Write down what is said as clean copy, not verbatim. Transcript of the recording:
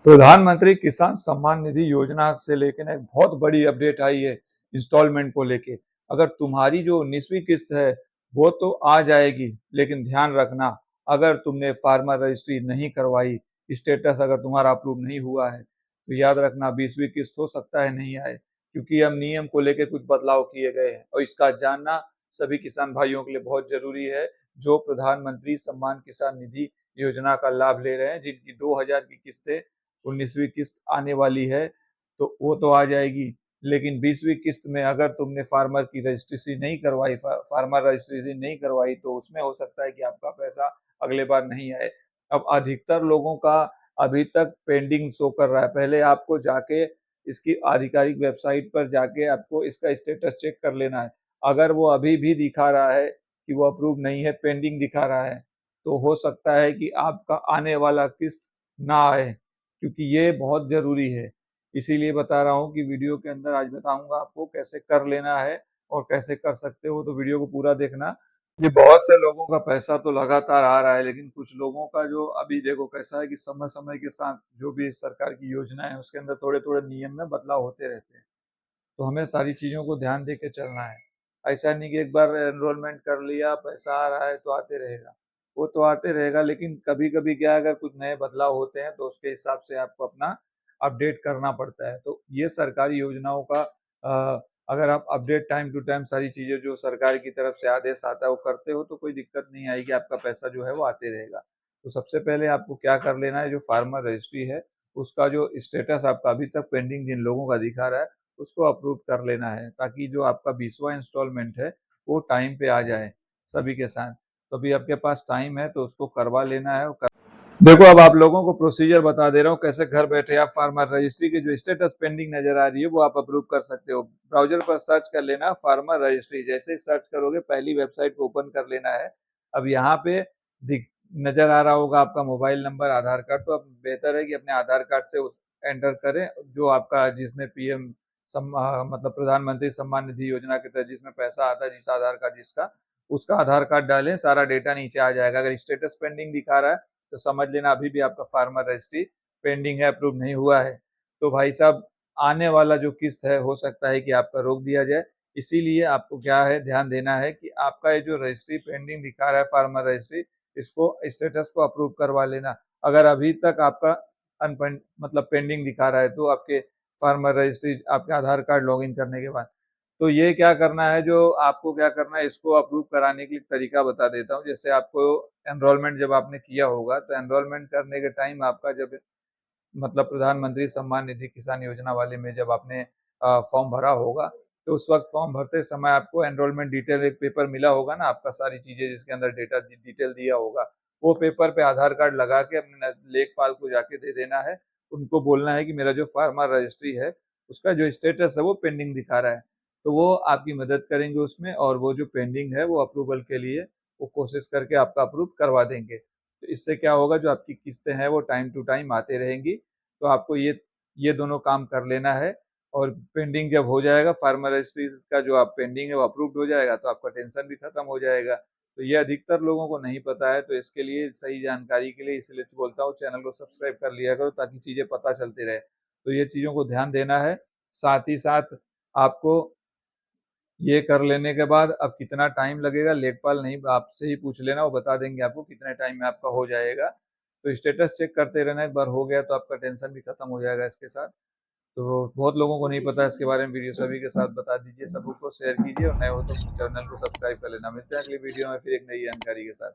प्रधानमंत्री किसान सम्मान निधि योजना से लेकर एक बहुत बड़ी अपडेट आई है इंस्टॉलमेंट को लेके। अगर तुम्हारी जो 19वीं किस्त है वो तो आ जाएगी, लेकिन ध्यान रखना, अगर तुमने फार्मर रजिस्ट्री नहीं करवाई, स्टेटस अगर तुम्हारा अप्रूव नहीं हुआ है, तो याद रखना 20वीं किस्त हो सकता है नहीं आए, क्योंकि अब नियम को लेके कुछ बदलाव किए गए हैं और इसका जानना सभी किसान भाइयों के लिए बहुत जरूरी है, जो प्रधानमंत्री सम्मान किसान निधि योजना का लाभ ले रहे हैं, जिनकी 2000 की किस्तें 19वीं किस्त आने वाली है, तो वो तो आ जाएगी। लेकिन 20वीं किस्त में अगर तुमने फार्मर की रजिस्ट्रेशन नहीं करवाई, फार्मर रजिस्ट्रेशन नहीं करवाई, तो उसमें हो सकता है कि आपका पैसा अगले बार नहीं आए। अब अधिकतर लोगों का अभी तक पेंडिंग शो कर रहा है। पहले आपको जाके इसकी आधिकारिक वेबसाइट पर जाके आपको इसका स्टेटस चेक कर लेना है। अगर वो अभी भी दिखा रहा है कि वो अप्रूव नहीं है, पेंडिंग दिखा रहा है, तो हो सकता है कि आपका आने वाला किस्त ना आए, क्योंकि ये बहुत ज़रूरी है। इसीलिए बता रहा हूँ कि वीडियो के अंदर आज बताऊँगा आपको कैसे कर लेना है और कैसे कर सकते हो, तो वीडियो को पूरा देखना। ये बहुत से लोगों का पैसा तो लगातार आ रहा है, लेकिन कुछ लोगों का जो अभी देखो कैसा है कि समय-समय के साथ जो भी सरकार की योजना है उसके अंदर थोड़े-थोड़े नियम में बदलाव होते रहते हैं। तो हमें सारी चीज़ों को ध्यान दे के चलना है। ऐसा नहीं कि एक बार एनरोलमेंट कर लिया, पैसा आ रहा है तो आते रहेगा। वो तो आते रहेगा, लेकिन कभी-कभी क्या है, अगर कुछ नए बदलाव होते हैं तो उसके हिसाब से आपको अपना अपडेट करना पड़ता है। तो ये सरकारी योजनाओं का अगर आप अपडेट टाइम टू टाइम सारी चीज़ें जो सरकार की तरफ से आदेश आता है वो करते हो, तो कोई दिक्कत नहीं आएगी, आपका पैसा जो है वो आते रहेगा। तो सबसे पहले आपको क्या कर लेना है, जो फार्मर रजिस्ट्री है उसका जो स्टेटस आपका अभी तक पेंडिंग जिन लोगों का दिखा रहा है उसको अप्रूव कर लेना है, ताकि जो आपका 20वां इंस्टॉलमेंट है वो टाइम पे आ जाए सभी के साथ। तो अभी आपके पास टाइम है तो उसको करवा लेना है। देखो, अब आप लोगों को प्रोसीजर बता दे रहा हूँ, कैसे घर बैठे आप फार्मर रजिस्ट्री की जो स्टेटस पेंडिंग नजर आ रही है वो आप अप्रूव कर सकते हो। ब्राउजर पर सर्च कर लेना फार्मर रजिस्ट्री, जैसे ही सर्च करोगे पहली वेबसाइट को ओपन कर लेना है। अब यहाँ पे दिख नजर आ रहा होगा आपका मोबाइल नंबर, आधार कार्ड, तो अब बेहतर है कि अपने आधार कार्ड से उस एंटर करें, जो आपका जिसमें पीएम मतलब प्रधानमंत्री सम्मान निधि योजना के तहत जिसमें पैसा आता है, जिस आधार कार्ड जिसका, उसका आधार कार्ड डालें, सारा डेटा नीचे आ जाएगा। अगर स्टेटस पेंडिंग दिखा रहा है तो समझ लेना अभी भी आपका फार्मर रजिस्ट्री पेंडिंग है, अप्रूव नहीं हुआ है। तो भाई साहब, आने वाला जो किस्त है हो सकता है कि आपका रोक दिया जाए। इसीलिए आपको क्या है, ध्यान देना है कि आपका ये जो रजिस्ट्री पेंडिंग दिखा रहा है फार्मर रजिस्ट्री, इसको स्टेटस को अप्रूव करवा लेना। अगर अभी तक आपका मतलब पेंडिंग दिखा रहा है, तो आपके फार्मर रजिस्ट्री आपके आधार कार्ड लॉगिन करने के बाद, तो ये क्या करना है, जो आपको क्या करना है, इसको अप्रूव कराने के लिए तरीका बता देता हूँ। जैसे आपको एनरोलमेंट जब आपने किया होगा, तो एनरोलमेंट करने के टाइम आपका जब मतलब प्रधानमंत्री सम्मान निधि किसान योजना वाले में जब आपने फॉर्म भरा होगा, तो उस वक्त फॉर्म भरते समय आपको एनरोलमेंट डिटेल एक पेपर मिला होगा ना, आपका सारी चीजें जिसके अंदर डेटा डिटेल दिया होगा, वो पेपर पे आधार कार्ड लगा के अपने लेखपाल को जाके दे देना है। उनको बोलना है कि मेरा जो फार्मर रजिस्ट्री है उसका जो स्टेटस है वो पेंडिंग दिखा रहा है, तो वो आपकी मदद करेंगे उसमें, और वो जो पेंडिंग है वो अप्रूवल के लिए वो कोशिश करके आपका अप्रूव करवा देंगे। तो इससे क्या होगा, जो आपकी किस्तें हैं वो टाइम टू टाइम आते रहेंगी। तो आपको ये दोनों काम कर लेना है, और पेंडिंग जब हो जाएगा फार्मर रजिस्ट्री का, जो आप पेंडिंग है वो अप्रूव्ड हो जाएगा, तो आपका टेंशन भी खत्म हो जाएगा। तो ये अधिकतर लोगों को नहीं पता है, तो इसके लिए सही जानकारी के लिए इसलिए बोलता हूँ चैनल को सब्सक्राइब कर लिया करो, ताकि चीजें पता चलती रहे। तो ये चीजों को ध्यान देना है। साथ ही साथ आपको ये कर लेने के बाद अब कितना टाइम लगेगा, लेखपाल नहीं, आपसे ही पूछ लेना, वो बता देंगे आपको कितने टाइम में आपका हो जाएगा। तो स्टेटस चेक करते रहना, एक बार हो गया तो आपका टेंशन भी खत्म हो जाएगा इसके साथ। तो बहुत लोगों को नहीं पता इसके बारे में, वीडियो सभी के साथ बता दीजिए, सबको शेयर कीजिए, और नए हो तो चैनल को सब्सक्राइब कर लेना। मिलते हैं अगली वीडियो में फिर एक नई जानकारी के साथ।